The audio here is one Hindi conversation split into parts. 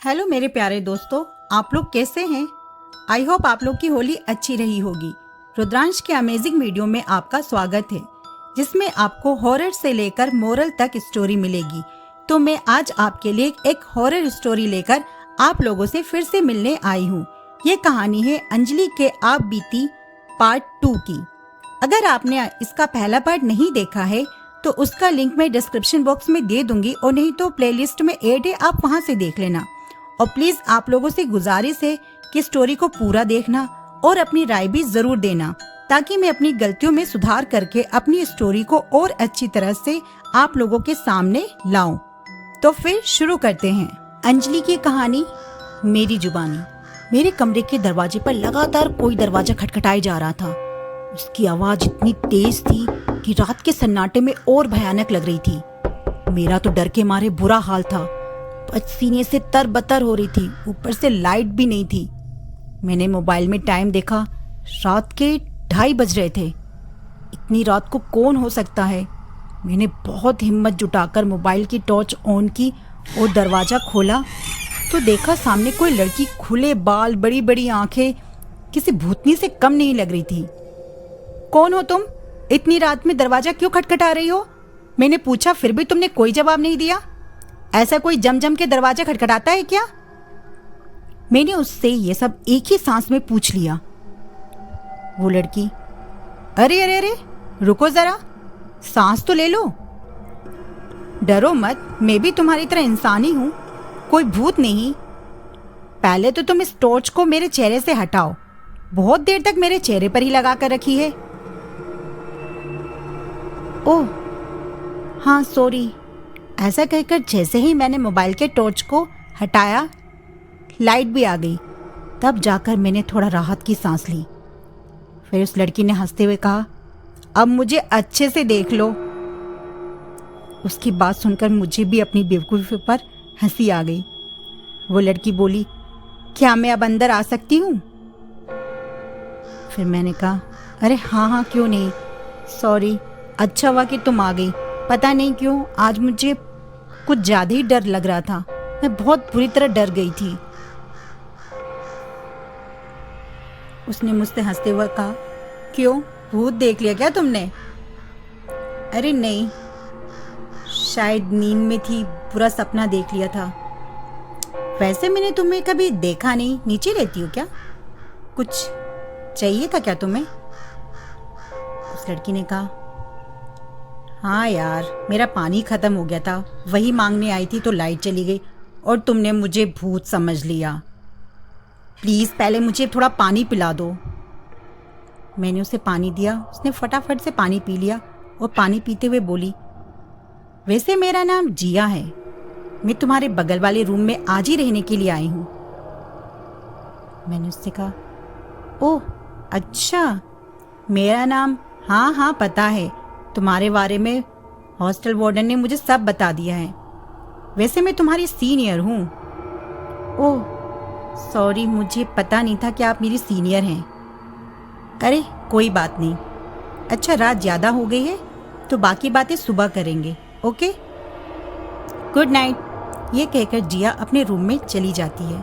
हेलो मेरे प्यारे दोस्तों, आप लोग कैसे हैं? आई होप आप लोग की होली अच्छी रही होगी। रुद्रांश के अमेजिंग वीडियो में आपका स्वागत है, जिसमें आपको हॉरर से लेकर मोरल तक स्टोरी मिलेगी। तो मैं आज आपके लिए एक हॉरर स्टोरी लेकर आप लोगों से फिर से मिलने आई हूँ। ये कहानी है अंजलि के आप बीती पार्ट 2 की। अगर आपने इसका पहला पार्ट नहीं देखा है तो उसका लिंक मैं डिस्क्रिप्शन बॉक्स में दे दूंगी, और नहीं तो प्लेलिस्ट में ऐड है, आप वहां से देख लेना। और प्लीज आप लोगों से गुजारिश है कि स्टोरी को पूरा देखना और अपनी राय भी जरूर देना, ताकि मैं अपनी गलतियों में सुधार करके अपनी स्टोरी को और अच्छी तरह से आप लोगों के सामने लाऊं। तो फिर शुरू करते हैं अंजलि की कहानी, मेरी जुबानी। मेरे कमरे के दरवाजे पर लगातार कोई दरवाजा खटखटाया जा रहा था। उसकी आवाज इतनी तेज थी कि रात के सन्नाटे में और भयानक लग रही थी। मेरा तो डर के मारे बुरा हाल था, पसीने से तरबतर हो रही थी, ऊपर से लाइट भी नहीं थी। मैंने मोबाइल में टाइम देखा, रात के 2:30 बज रहे थे। इतनी रात को कौन हो सकता है? मैंने बहुत हिम्मत जुटाकर मोबाइल की टॉर्च ऑन की और दरवाजा खोला तो देखा सामने कोई लड़की, खुले बाल, बड़ी बड़ी आंखें, किसी भूतनी से कम नहीं लग रही थी। कौन हो तुम? इतनी रात में दरवाजा क्यों खटखटा रही हो? मैंने पूछा, फिर भी तुमने कोई जवाब नहीं दिया। ऐसा कोई जम के दरवाजा खटखटाता है क्या? मैंने उससे ये सब एक ही सांस में पूछ लिया। वो लड़की, अरे अरे अरे रुको जरा, सांस तो ले लो। डरो मत, मैं भी तुम्हारी तरह इंसान ही हूं, कोई भूत नहीं। पहले तो तुम इस टॉर्च को मेरे चेहरे से हटाओ, बहुत देर तक मेरे चेहरे पर ही लगा कर रखी है। ओह हाँ सॉरी। ऐसा कहकर जैसे ही मैंने मोबाइल के टॉर्च को हटाया, लाइट भी आ गई। तब जाकर मैंने थोड़ा राहत की सांस ली। फिर उस लड़की ने हंसते हुए कहा, अब मुझे अच्छे से देख लो। उसकी बात सुनकर मुझे भी अपनी बेवकूफ़ी पर हंसी आ गई। वो लड़की बोली, क्या मैं अब अंदर आ सकती हूँ? फिर मैंने कहा, अरे हाँ क्यों नहीं, सॉरी, अच्छा हुआ कि तुम आ गई। पता नहीं क्यों आज मुझे कुछ ज़्यादा ही डर लग रहा था, मैं बहुत बुरी तरह डर गई थी। उसने मुझसे हंसते हुए कहा, क्यों, भूत देख लिया क्या तुमने? अरे नहीं, शायद नींद में थी, बुरा सपना देख लिया था। वैसे मैंने तुम्हें कभी देखा नहीं, नीचे रहती हो क्या? कुछ चाहिए था क्या तुम्हें? उस लड़की ने कहा, हाँ यार, मेरा पानी खत्म हो गया था, वही मांगने आई थी तो लाइट चली गई और तुमने मुझे भूत समझ लिया। प्लीज़ पहले मुझे थोड़ा पानी पिला दो। मैंने उसे पानी दिया, उसने फटाफट से पानी पी लिया और पानी पीते हुए बोली, वैसे मेरा नाम जिया है, मैं तुम्हारे बगल वाले रूम में आज ही रहने के लिए आई हूँ। मैंने उससे कहा, ओह अच्छा, मेरा नाम, हाँ पता है, तुम्हारे बारे में हॉस्टल वार्डन ने मुझे सब बता दिया है। वैसे मैं तुम्हारी सीनियर हूँ। ओह सॉरी, मुझे पता नहीं था कि आप मेरी सीनियर हैं। अरे कोई बात नहीं। अच्छा, रात ज़्यादा हो गई है तो बाकी बातें सुबह करेंगे, ओके? Good night. ये कहकर जिया अपने रूम में चली जाती है।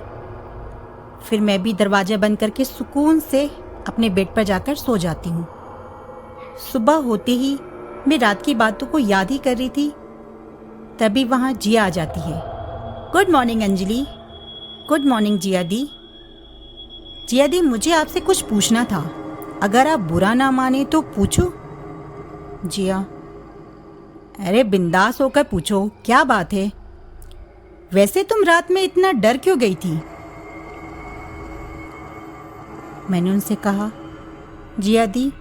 फिर मैं भी दरवाज़ा बंद करके सुकून से अपने बेड पर जाकर सो जाती हूँ। सुबह होते ही मैं रात की बातों को याद ही कर रही थी, तभी वहाँ जिया आ जाती है। Good morning Anjali. Good morning Jiya दी। जिया दी, मुझे आपसे कुछ पूछना था, अगर आप बुरा ना माने तो पूछो। जिया, अरे बिंदास होकर पूछो, क्या बात है? वैसे तुम रात में इतना डर क्यों गई थी? मैंने उनसे कहा, जिया दी,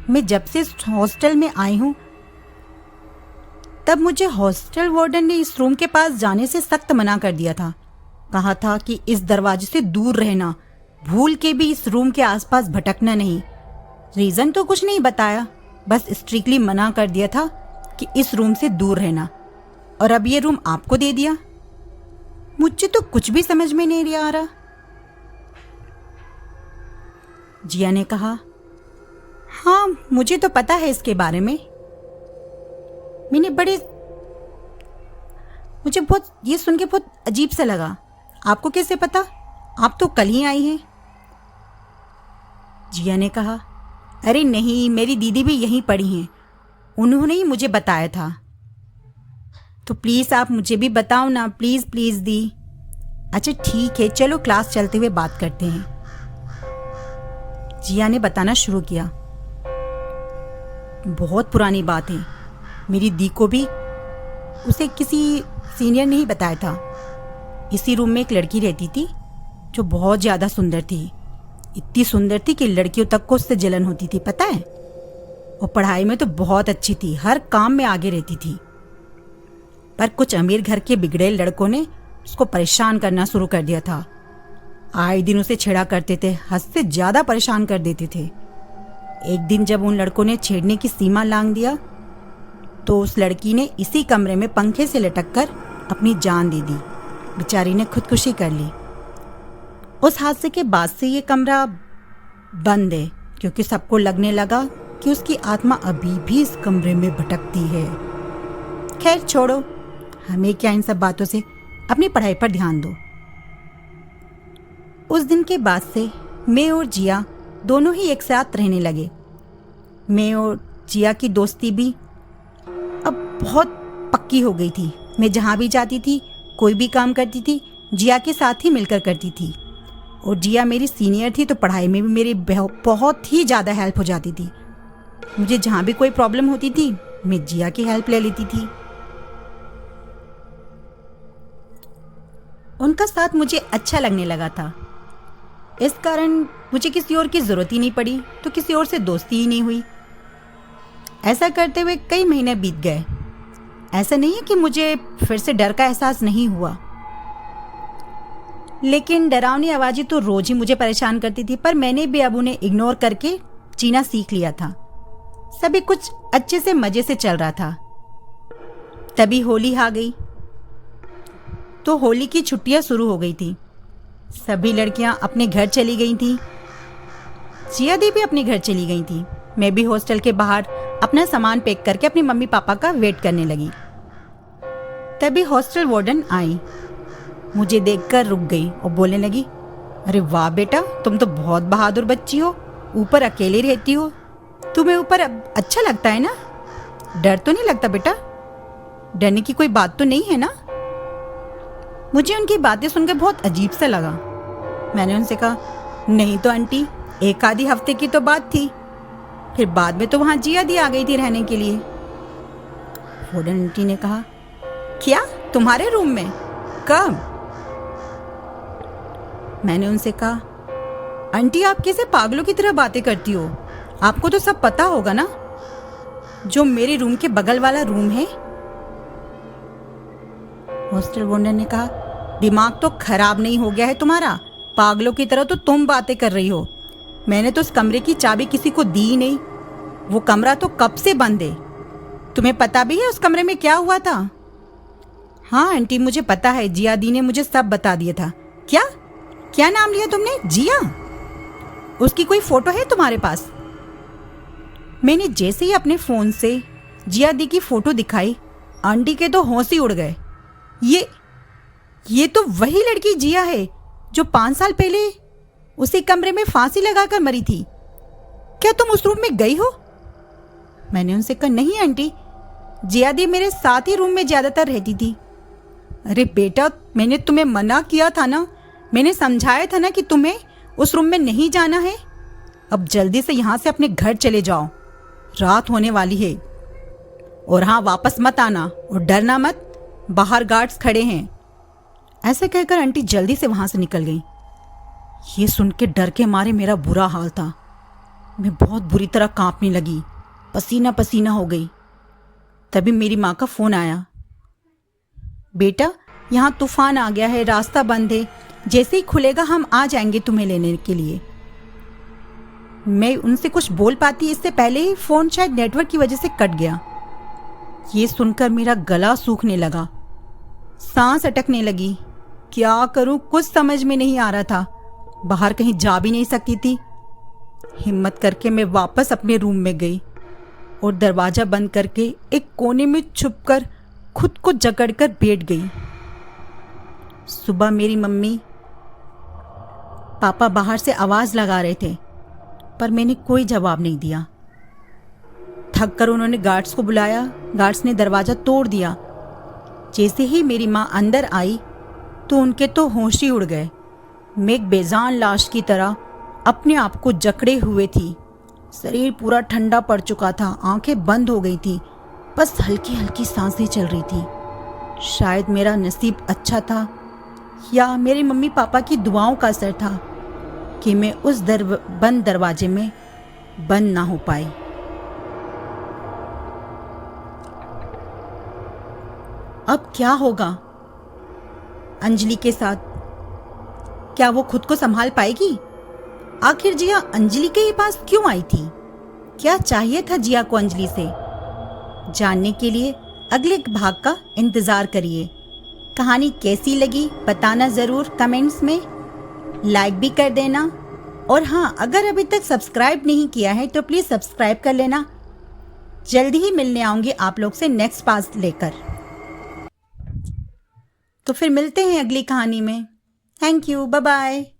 मैं जब से हॉस्टल में आई हूँ तब मुझे हॉस्टल वार्डन ने इस रूम के पास जाने से सख्त मना कर दिया था। कहा था कि इस दरवाजे से दूर रहना, भूल के भी इस रूम के आसपास भटकना नहीं। रीज़न तो कुछ नहीं बताया, बस स्ट्रिक्टली मना कर दिया था कि इस रूम से दूर रहना। और अब ये रूम आपको दे दिया। मुझे तो कुछ भी समझ में नहीं आ रहा। जिया ने कहा, हाँ मुझे तो पता है इसके बारे में। मुझे बहुत ये सुन के बहुत अजीब सा लगा। आपको कैसे पता? आप तो कल ही आई हैं। जिया ने कहा, अरे नहीं, मेरी दीदी भी यहीं पढ़ी हैं, उन्होंने ही मुझे बताया था। तो प्लीज़ आप मुझे भी बताओ ना, प्लीज़ प्लीज़ दी। अच्छा ठीक है, चलो क्लास चलते हुए बात करते हैं। जिया ने बताना शुरू किया। बहुत पुरानी बात है, मेरी दी को भी उसे किसी सीनियर ने ही बताया था। इसी रूम में एक लड़की रहती थी जो बहुत ज़्यादा सुंदर थी। इतनी सुंदर थी कि लड़कियों तक को उससे जलन होती थी, पता है। और पढ़ाई में तो बहुत अच्छी थी, हर काम में आगे रहती थी। पर कुछ अमीर घर के बिगड़े लड़कों ने उसको परेशान करना शुरू कर दिया था। आए दिन उसे छेड़ा करते थे, हद से ज़्यादा परेशान कर देते थे। एक दिन जब उन लड़कों ने छेड़ने की सीमा लांघ दिया तो उस लड़की ने इसी कमरे में पंखे से लटक कर अपनी जान दे दी। बेचारी ने खुदकुशी कर ली। उस हादसे के बाद से ये कमरा बंद है, क्योंकि सबको लगने लगा कि उसकी आत्मा अभी भी इस कमरे में भटकती है। खैर छोड़ो, हमें क्या इन सब बातों से, अपनी पढ़ाई पर ध्यान दो। उस दिन के बाद से मैं और जिया दोनों ही एक साथ रहने लगे। मैं और जिया की दोस्ती भी अब बहुत पक्की हो गई थी। मैं जहाँ भी जाती थी, कोई भी काम करती थी, जिया के साथ ही मिलकर करती थी। और जिया मेरी सीनियर थी तो पढ़ाई में भी मेरी बहुत ही ज़्यादा हेल्प हो जाती थी। मुझे जहाँ भी कोई प्रॉब्लम होती थी मैं जिया की हेल्प ले लेती थी। उनका साथ मुझे अच्छा लगने लगा था। इस कारण मुझे किसी और की ज़रूरत ही नहीं पड़ी, तो किसी और से दोस्ती ही नहीं हुई। ऐसा करते हुए कई महीने बीत गए। ऐसा नहीं है कि मुझे फिर से डर का एहसास नहीं हुआ, लेकिन डरावनी आवाज़ें तो रोज ही मुझे परेशान करती थी। पर मैंने भी अब उन्हें इग्नोर करके जीना सीख लिया था। सभी कुछ अच्छे से मज़े से चल रहा था। तभी होली आ गई, तो होली की छुट्टियां शुरू हो गई थी। सभी लड़कियां अपने घर चली गई थी। जिया दी भी अपने घर चली गई थी। मैं भी हॉस्टल के बाहर अपना सामान पैक करके अपनी मम्मी पापा का वेट करने लगी। तभी हॉस्टल वार्डन आई, मुझे देखकर रुक गई और बोलने लगी, अरे वाह बेटा, तुम तो बहुत बहादुर बच्ची हो, ऊपर अकेले रहती हो, तुम्हें ऊपर अच्छा लगता है ना? डर तो नहीं लगता बेटा? डरने की कोई बात तो नहीं है ना? मुझे उनकी बातें सुनकर बहुत अजीब सा लगा। मैंने उनसे कहा, नहीं तो आंटी, एक आधी हफ्ते की तो बात थी, फिर बाद में तो वहाँ जिया दी आ गई थी रहने के लिए। वार्डन आंटी ने कहा, क्या तुम्हारे रूम में? कब? मैंने उनसे कहा, आंटी आप कैसे पागलों की तरह बातें करती हो? आपको तो सब पता होगा ना, जो मेरे रूम के बगल वाला रूम है। हॉस्टल वार्डन ने कहा, दिमाग तो खराब नहीं हो गया है तुम्हारा? पागलों की तरह तो तुम बातें कर रही हो। मैंने तो उस कमरे की चाबी किसी को दी ही नहीं। वो कमरा तो कब से बंद है। तुम्हें पता भी है उस कमरे में क्या हुआ था? हाँ आंटी, मुझे पता है, जिया दी ने मुझे सब बता दिया था। क्या क्या नाम लिया तुमने? जिया? उसकी कोई फोटो है तुम्हारे पास? मैंने जैसे ही अपने फ़ोन से जिया दी की फ़ोटो दिखाई, आंटी के तो होश ही उड़ गए। ये तो वही लड़की जिया है जो 5 साल पहले उसी कमरे में फांसी लगाकर मरी थी। क्या तुम उस रूम में गई हो? मैंने उनसे कहा, नहीं आंटी, जिया दी मेरे साथ ही रूम में ज़्यादातर रहती थी। अरे बेटा, मैंने तुम्हें मना किया था ना, मैंने समझाया था ना कि तुम्हें उस रूम में नहीं जाना है। अब जल्दी से यहाँ से अपने घर चले जाओ, रात होने वाली है। और हाँ, वापस मत आना और डरना मत, बाहर गार्ड्स खड़े हैं। ऐसे कहकर आंटी जल्दी से वहाँ से निकल गई। ये सुन के डर के मारे मेरा बुरा हाल था। मैं बहुत बुरी तरह कांपने लगी, पसीना पसीना हो गई। तभी मेरी माँ का फ़ोन आया, बेटा यहाँ तूफान आ गया है, रास्ता बंद है, जैसे ही खुलेगा हम आ जाएंगे तुम्हें लेने के लिए। मैं उनसे कुछ बोल पाती इससे पहले ही फ़ोन शायद नेटवर्क की वजह से कट गया। ये सुनकर मेरा गला सूखने लगा, सांस अटकने लगी। क्या करूं, कुछ समझ में नहीं आ रहा था। बाहर कहीं जा भी नहीं सकती थी। हिम्मत करके मैं वापस अपने रूम में गई और दरवाज़ा बंद करके एक कोने में छुपकर खुद को जकड़कर बैठ गई। सुबह मेरी मम्मी पापा बाहर से आवाज़ लगा रहे थे, पर मैंने कोई जवाब नहीं दिया। थक कर उन्होंने गार्ड्स को बुलाया। गार्ड्स ने दरवाज़ा तोड़ दिया। जैसे ही मेरी माँ अंदर आई तो उनके तो होश ही उड़ गए। मैं एक बेजान लाश की तरह अपने आप को जकड़े हुए थी। शरीर पूरा ठंडा पड़ चुका था, आंखें बंद हो गई थी, बस हल्की हल्की सांसें चल रही थी। शायद मेरा नसीब अच्छा था या मेरे मम्मी पापा की दुआओं का असर था कि मैं उस बंद दरवाजे में बंद ना हो पाई। अब क्या होगा अंजलि के साथ? क्या वो खुद को संभाल पाएगी? आखिर जिया अंजलि के ही पास क्यों आई थी? क्या चाहिए था जिया को अंजलि से? जानने के लिए अगले भाग का इंतजार करिए। कहानी कैसी लगी बताना ज़रूर कमेंट्स में, लाइक भी कर देना। और हाँ, अगर अभी तक सब्सक्राइब नहीं किया है तो प्लीज़ सब्सक्राइब कर लेना। जल्दी ही मिलने आऊँगी आप लोग से नेक्स्ट पार्ट लेकर। तो फिर मिलते हैं अगली कहानी में। Thank you, bye bye.